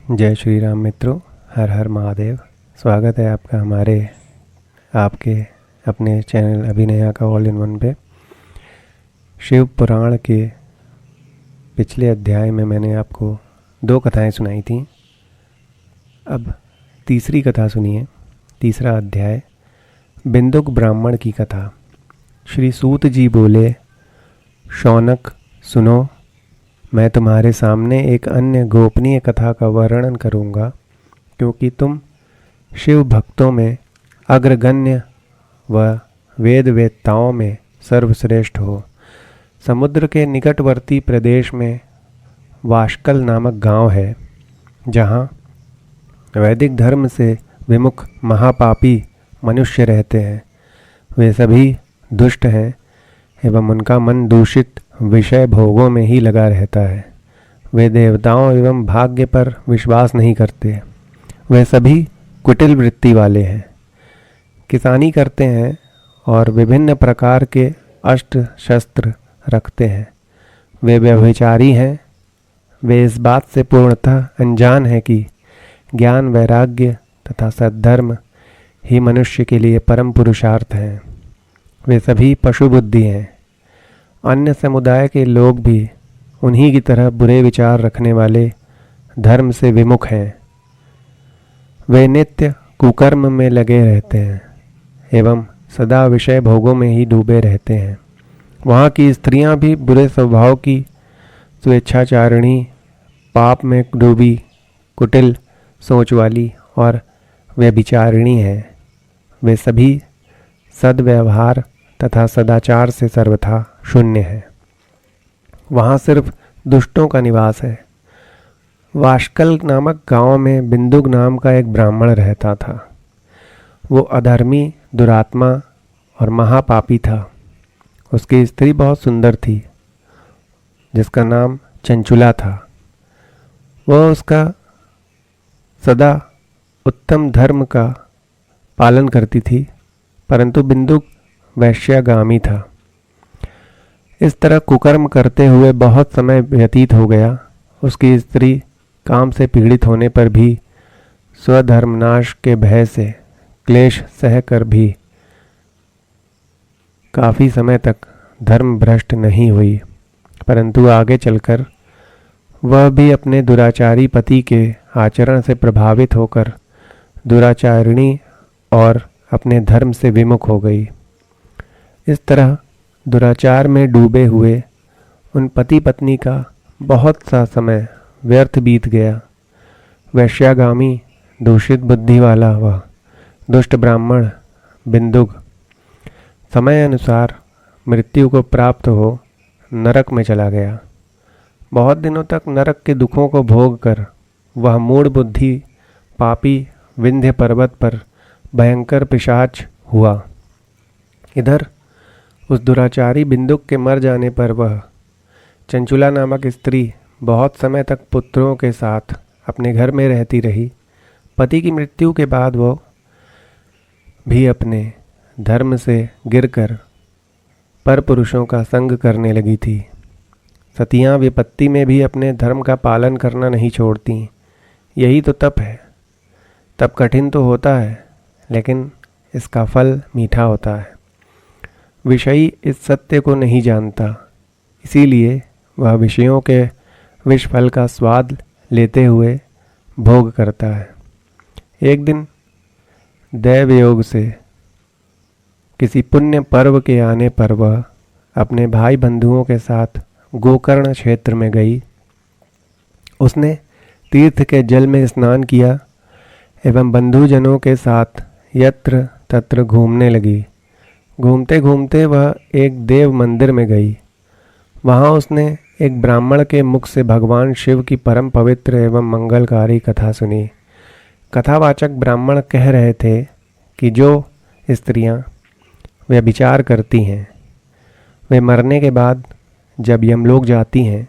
जय श्री राम मित्रों, हर हर महादेव। स्वागत है आपका आपके अपने चैनल अभिनया का ऑल इन वन पे। शिव पुराण के पिछले अध्याय में मैंने आपको 2 कथाएं सुनाई थी। अब तीसरी कथा सुनिए। तीसरा अध्याय, बिंदुक ब्राह्मण की कथा। श्री सूत जी बोले, शौनक सुनो, मैं तुम्हारे सामने एक अन्य गोपनीय कथा का वर्णन करूंगा, क्योंकि तुम शिव भक्तों में अग्रगण्य व वेद वेत्ताओं में सर्वश्रेष्ठ हो। समुद्र के निकटवर्ती प्रदेश में वाशकल नामक गांव है, जहां वैदिक धर्म से विमुख महापापी मनुष्य रहते हैं। वे सभी दुष्ट हैं एवं उनका मन दूषित विषय भोगों में ही लगा रहता है। वे देवताओं एवं भाग्य पर विश्वास नहीं करते। वे सभी कुटिल वृत्ति वाले हैं, किसानी करते हैं और विभिन्न प्रकार के अस्त्र शस्त्र रखते हैं। वे व्यभिचारी हैं। वे इस बात से पूर्णतः अनजान है कि ज्ञान, वैराग्य तथा सद्धर्म ही मनुष्य के लिए परम पुरुषार्थ हैं। वे सभी पशु बुद्धि हैं। अन्य समुदाय के लोग भी उन्हीं की तरह बुरे विचार रखने वाले धर्म से विमुख हैं। वे नित्य कुकर्म में लगे रहते हैं एवं सदा विषय भोगों में ही डूबे रहते हैं। वहाँ की स्त्रियां भी बुरे स्वभाव की, स्वेच्छाचारिणी, पाप में डूबी, कुटिल सोच वाली और व्यभिचारिणी हैं। वे सभी सद्व्यवहार तथा सदाचार से सर्वथा शून्य है। वहाँ सिर्फ दुष्टों का निवास है। वाशकल नामक गांव में बिंदुक नाम का एक ब्राह्मण रहता था। वो अधर्मी, दुरात्मा और महापापी था। उसकी स्त्री बहुत सुंदर थी, जिसका नाम चंचुला था। वह उसका सदा उत्तम धर्म का पालन करती थी, परंतु बिंदुक वैश्यागामी था। इस तरह कुकर्म करते हुए बहुत समय व्यतीत हो गया। उसकी स्त्री काम से पीड़ित होने पर भी स्वधर्मनाश के भय से क्लेश सहकर भी काफ़ी समय तक धर्म भ्रष्ट नहीं हुई, परंतु आगे चलकर वह भी अपने दुराचारी पति के आचरण से प्रभावित होकर दुराचारिणी और अपने धर्म से विमुख हो गई। इस तरह दुराचार में डूबे हुए उन पति पत्नी का बहुत सा समय व्यर्थ बीत गया। वैश्यागामी, दूषित बुद्धि वाला वह दुष्ट ब्राह्मण बिंदुक समय अनुसार मृत्यु को प्राप्त हो नरक में चला गया। बहुत दिनों तक नरक के दुखों को भोग कर वह मूढ़ बुद्धि पापी विंध्य पर्वत पर भयंकर पिशाच हुआ। इधर उस दुराचारी बिंदुक के मर जाने पर वह चंचुला नामक स्त्री बहुत समय तक पुत्रों के साथ अपने घर में रहती रही। पति की मृत्यु के बाद वो भी अपने धर्म से गिरकर पर पुरुषों का संग करने लगी थी। सतियां विपत्ति में भी अपने धर्म का पालन करना नहीं छोड़ती। यही तो तप है। तप कठिन तो होता है, लेकिन इसका फल मीठा होता है। विषयी इस सत्य को नहीं जानता, इसीलिए वह विषयों के विष फल का स्वाद लेते हुए भोग करता है। एक दिन दैव योग से किसी पुण्य पर्व के आने पर वह अपने भाई बंधुओं के साथ गोकर्ण क्षेत्र में गई। उसने तीर्थ के जल में स्नान किया एवं बंधुजनों के साथ यत्र तत्र घूमने लगी। घूमते घूमते वह एक देव मंदिर में गई। वहाँ उसने एक ब्राह्मण के मुख से भगवान शिव की परम पवित्र एवं मंगलकारी कथा सुनी। कथावाचक ब्राह्मण कह रहे थे कि जो स्त्रियां व्यभिचार करती हैं, वे मरने के बाद जब यमलोक जाती हैं,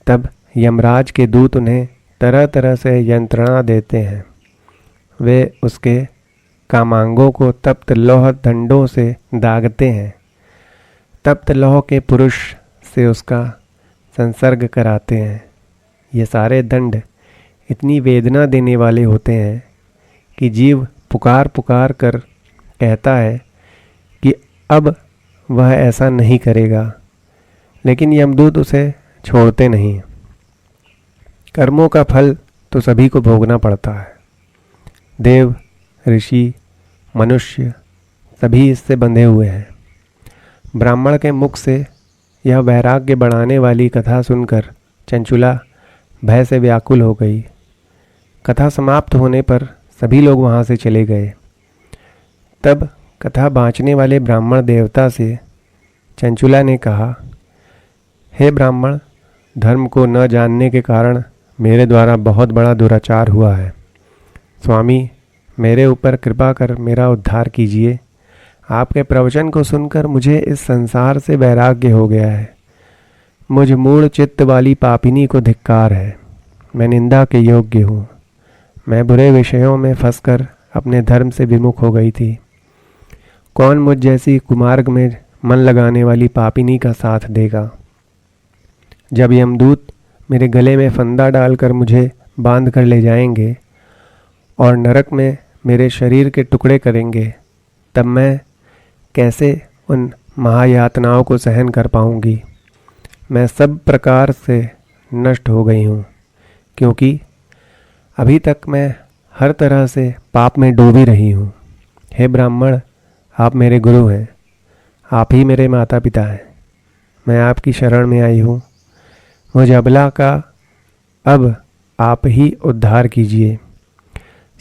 तब यमराज के दूत उन्हें तरह तरह से यंत्रणा देते हैं। वे उसके कामांगों को तप्त लौह दंडों से दागते हैं। तप्त लौह के पुरुष से उसका संसर्ग कराते हैं। ये सारे दंड इतनी वेदना देने वाले होते हैं कि जीव पुकार पुकार कर कहता है कि अब वह ऐसा नहीं करेगा, लेकिन यमदूत उसे छोड़ते नहीं। कर्मों का फल तो सभी को भोगना पड़ता है। देव, ऋषि, मनुष्य सभी इससे बंधे हुए हैं। ब्राह्मण के मुख से यह वैराग्य बढ़ाने वाली कथा सुनकर चंचुला भय से व्याकुल हो गई। कथा समाप्त होने पर सभी लोग वहाँ से चले गए। तब कथा बाँचने वाले ब्राह्मण देवता से चंचुला ने कहा, हे ब्राह्मण, धर्म को न जानने के कारण मेरे द्वारा बहुत बड़ा दुराचार हुआ है। स्वामी, मेरे ऊपर कृपा कर मेरा उद्धार कीजिए। आपके प्रवचन को सुनकर मुझे इस संसार से वैराग्य हो गया है। मुझ मूढ़ चित्त वाली पापिनी को धिक्कार है। मैं निंदा के योग्य हूँ। मैं बुरे विषयों में फंसकर अपने धर्म से विमुख हो गई थी। कौन मुझ जैसी कुमार्ग में मन लगाने वाली पापिनी का साथ देगा? जब यमदूत मेरे गले में फंदा डालकर मुझे बांध कर ले जाएंगे और नरक में मेरे शरीर के टुकड़े करेंगे, तब मैं कैसे उन महायातनाओं को सहन कर पाऊंगी? मैं सब प्रकार से नष्ट हो गई हूँ, क्योंकि अभी तक मैं हर तरह से पाप में डूबी रही हूँ। हे ब्राह्मण, आप मेरे गुरु हैं। आप ही मेरे माता पिता हैं। मैं आपकी शरण में आई हूँ। मुझ अबला का अब आप ही उद्धार कीजिए।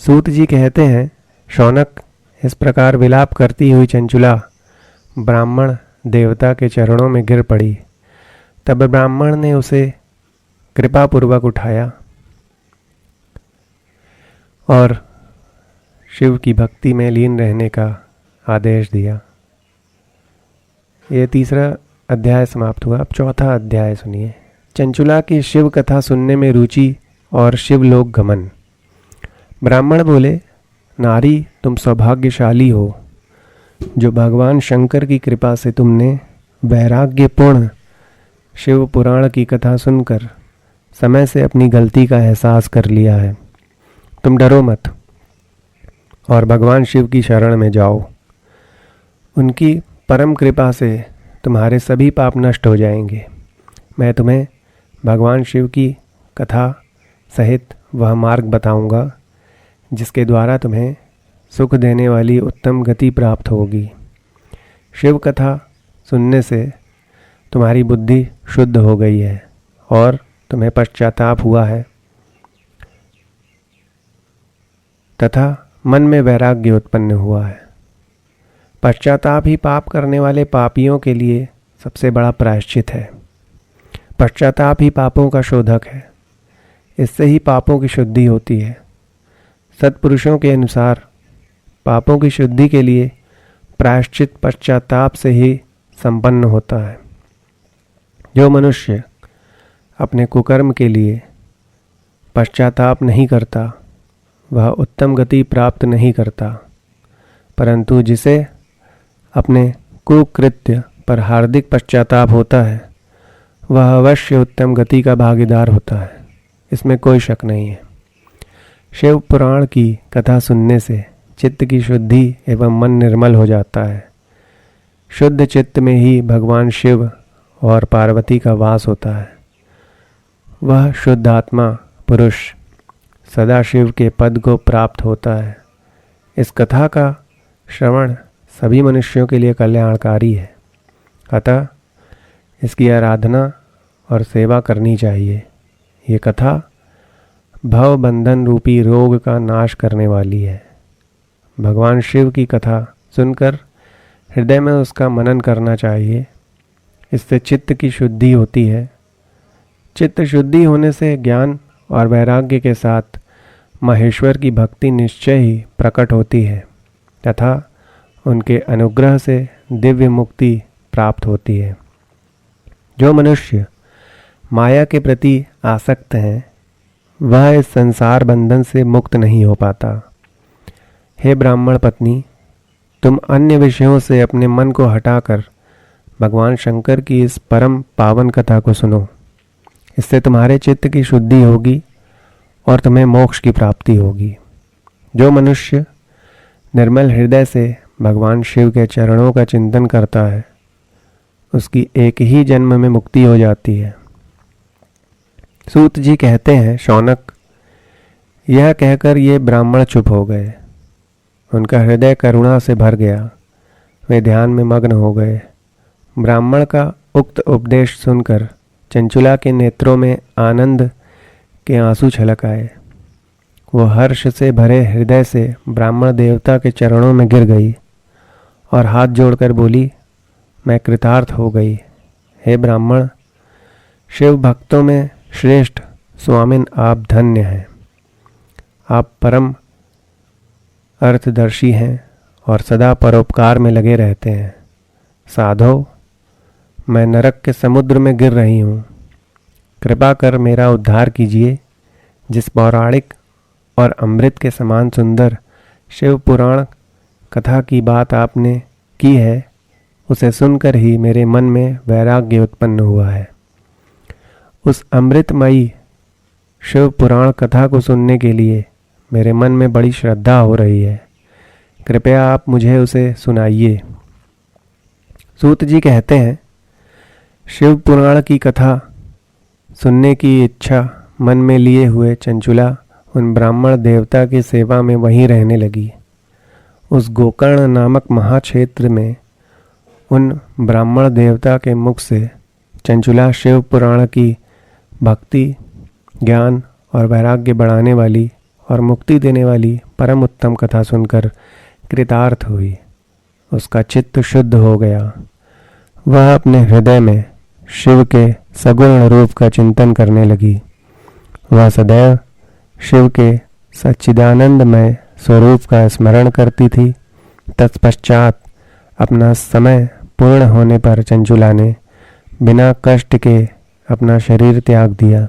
सूत जी कहते हैं, शौनक, इस प्रकार विलाप करती हुई चंचुला ब्राह्मण देवता के चरणों में गिर पड़ी। तब ब्राह्मण ने उसे कृपापूर्वक उठाया और शिव की भक्ति में लीन रहने का आदेश दिया। ये तीसरा अध्याय समाप्त हुआ। अब चौथा अध्याय सुनिए। चंचुला की शिव कथा सुनने में रुचि और शिवलोक गमन। ब्राह्मण बोले, नारी, तुम सौभाग्यशाली हो जो भगवान शंकर की कृपा से तुमने वैराग्यपूर्ण शिव पुराण की कथा सुनकर समय से अपनी गलती का एहसास कर लिया है। तुम डरो मत और भगवान शिव की शरण में जाओ। उनकी परम कृपा से तुम्हारे सभी पाप नष्ट हो जाएंगे। मैं तुम्हें भगवान शिव की कथा सहित वह मार्ग बताऊंगा जिसके द्वारा तुम्हें सुख देने वाली उत्तम गति प्राप्त होगी। शिव कथा सुनने से तुम्हारी बुद्धि शुद्ध हो गई है और तुम्हें पश्चाताप हुआ है तथा मन में वैराग्य उत्पन्न हुआ है। पश्चाताप ही पाप करने वाले पापियों के लिए सबसे बड़ा प्रायश्चित है। पश्चाताप ही पापों का शोधक है। इससे ही पापों की शुद्धि होती है। सत्पुरुषों के अनुसार पापों की शुद्धि के लिए प्रायश्चित पश्चाताप से ही संपन्न होता है। जो मनुष्य अपने कुकर्म के लिए पश्चाताप नहीं करता वह उत्तम गति प्राप्त नहीं करता, परंतु जिसे अपने कुकृत्य पर हार्दिक पश्चाताप होता है वह अवश्य उत्तम गति का भागीदार होता है। इसमें कोई शक नहीं है। शिव पुराण की कथा सुनने से चित्त की शुद्धि एवं मन निर्मल हो जाता है। शुद्ध चित्त में ही भगवान शिव और पार्वती का वास होता है। वह शुद्ध आत्मा पुरुष सदाशिव के पद को प्राप्त होता है। इस कथा का श्रवण सभी मनुष्यों के लिए कल्याणकारी है, अतः इसकी आराधना और सेवा करनी चाहिए। ये कथा भव बंधन रूपी रोग का नाश करने वाली है। भगवान शिव की कथा सुनकर हृदय में उसका मनन करना चाहिए। इससे चित्त की शुद्धि होती है। चित्त शुद्धि होने से ज्ञान और वैराग्य के साथ महेश्वर की भक्ति निश्चय ही प्रकट होती है तथा उनके अनुग्रह से दिव्य मुक्ति प्राप्त होती है। जो मनुष्य माया के प्रति आसक्त हैं वह इस संसार बंधन से मुक्त नहीं हो पाता। हे ब्राह्मण पत्नी, तुम अन्य विषयों से अपने मन को हटाकर भगवान शंकर की इस परम पावन कथा को सुनो। इससे तुम्हारे चित्त की शुद्धि होगी और तुम्हें मोक्ष की प्राप्ति होगी। जो मनुष्य निर्मल हृदय से भगवान शिव के चरणों का चिंतन करता है उसकी एक ही जन्म में मुक्ति हो जाती है। सूत जी कहते हैं, शौनक, यह कहकर ये ब्राह्मण चुप हो गए। उनका हृदय करुणा से भर गया। वे ध्यान में मग्न हो गए। ब्राह्मण का उक्त उपदेश सुनकर चंचुला के नेत्रों में आनंद के आंसू छलक आए। वो हर्ष से भरे हृदय से ब्राह्मण देवता के चरणों में गिर गई और हाथ जोड़कर बोली, मैं कृतार्थ हो गई। हे ब्राह्मण, शिव भक्तों में श्रेष्ठ स्वामिन आप धन्य हैं। आप परम अर्थदर्शी हैं और सदा परोपकार में लगे रहते हैं। साधो, मैं नरक के समुद्र में गिर रही हूँ। कृपा कर मेरा उद्धार कीजिए। जिस पौराणिक और अमृत के समान सुंदर शिव पुराण कथा की बात आपने की है, उसे सुनकर ही मेरे मन में वैराग्य उत्पन्न हुआ है। उस अमृतमयी शिव पुराण कथा को सुनने के लिए मेरे मन में बड़ी श्रद्धा हो रही है। कृपया आप मुझे उसे सुनाइए। सूत जी कहते हैं, शिव पुराण की कथा सुनने की इच्छा मन में लिए हुए चंचुला उन ब्राह्मण देवता की सेवा में वहीं रहने लगी। उस गोकर्ण नामक महाक्षेत्र में उन ब्राह्मण देवता के मुख से चंचुला शिव पुराण की भक्ति, ज्ञान और वैराग्य बढ़ाने वाली और मुक्ति देने वाली परम उत्तम कथा सुनकर कृतार्थ हुई। उसका चित्त शुद्ध हो गया। वह अपने हृदय में शिव के सगुण रूप का चिंतन करने लगी। वह सदैव शिव के सच्चिदानंदमय स्वरूप का स्मरण करती थी। तत्पश्चात अपना समय पूर्ण होने पर चंचुला ने बिना कष्ट के अपना शरीर त्याग दिया।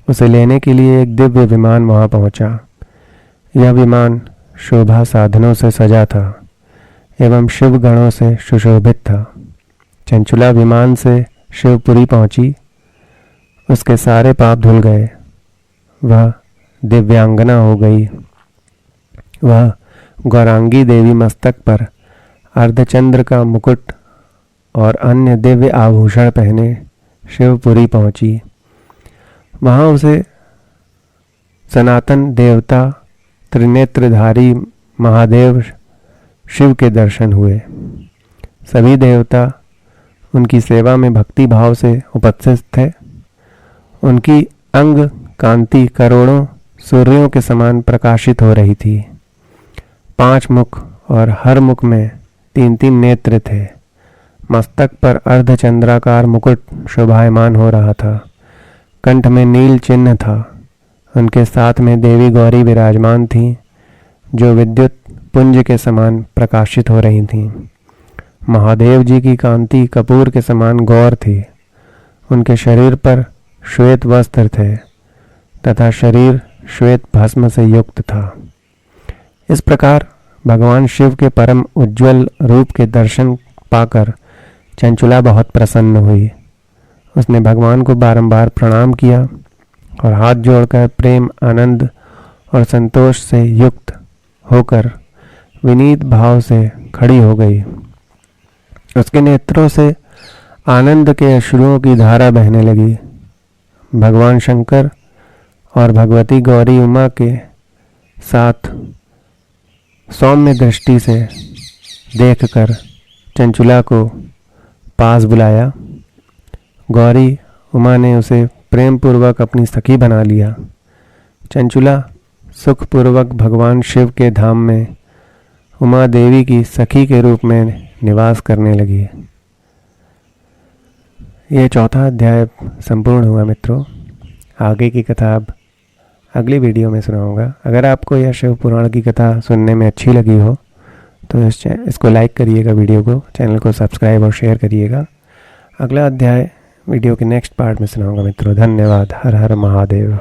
उसे लेने के लिए एक दिव्य विमान वहां पहुंचा। यह विमान शोभा साधनों से सजा था एवं शिव गणों से सुशोभित था। चंचुला विमान से शिवपुरी पहुंची। उसके सारे पाप धुल गए। वह दिव्यांगना हो गई। वह गौरांगी देवी मस्तक पर अर्धचंद्र का मुकुट और अन्य दिव्य आभूषण पहने शिवपुरी पहुंची। वहां उसे सनातन देवता त्रिनेत्रधारी महादेव शिव के दर्शन हुए। सभी देवता उनकी सेवा में भक्ति भाव से उपस्थित थे। उनकी अंग कांति करोड़ों सूर्यों के समान प्रकाशित हो रही थी। 5 मुख और हर मुख में 3-3 नेत्र थे। मस्तक पर अर्धचंद्राकार मुकुट शोभायमान हो रहा था। कंठ में नील चिन्ह था। उनके साथ में देवी गौरी विराजमान थीं, जो विद्युत पुंज के समान प्रकाशित हो रही थीं। महादेव जी की कांति कपूर के समान गौर थी। उनके शरीर पर श्वेत वस्त्र थे तथा शरीर श्वेत भस्म से युक्त था। इस प्रकार भगवान शिव के परम उज्ज्वल रूप के दर्शन पाकर चंचुला बहुत प्रसन्न हुई। उसने भगवान को बारंबार प्रणाम किया और हाथ जोड़कर प्रेम, आनंद और संतोष से युक्त होकर विनीत भाव से खड़ी हो गई। उसके नेत्रों से आनंद के अश्रुओं की धारा बहने लगी। भगवान शंकर और भगवती गौरी उमा के साथ सौम्य दृष्टि से देखकर चंचुला को पास बुलाया। गौरी उमा ने उसे प्रेम पूर्वक अपनी सखी बना लिया। चंचुला सुखपूर्वक भगवान शिव के धाम में उमा देवी की सखी के रूप में निवास करने लगी। ये 4था अध्याय संपूर्ण हुआ मित्रों। आगे की कथा अब अगली वीडियो में सुनाऊंगा। अगर आपको यह शिव पुराण की कथा सुनने में अच्छी लगी हो तो इसको लाइक करिएगा, वीडियो को, चैनल को सब्सक्राइब और शेयर करिएगा। अगला अध्याय वीडियो के नेक्स्ट पार्ट में सुनाऊंगा मित्रों। धन्यवाद। हर हर महादेव।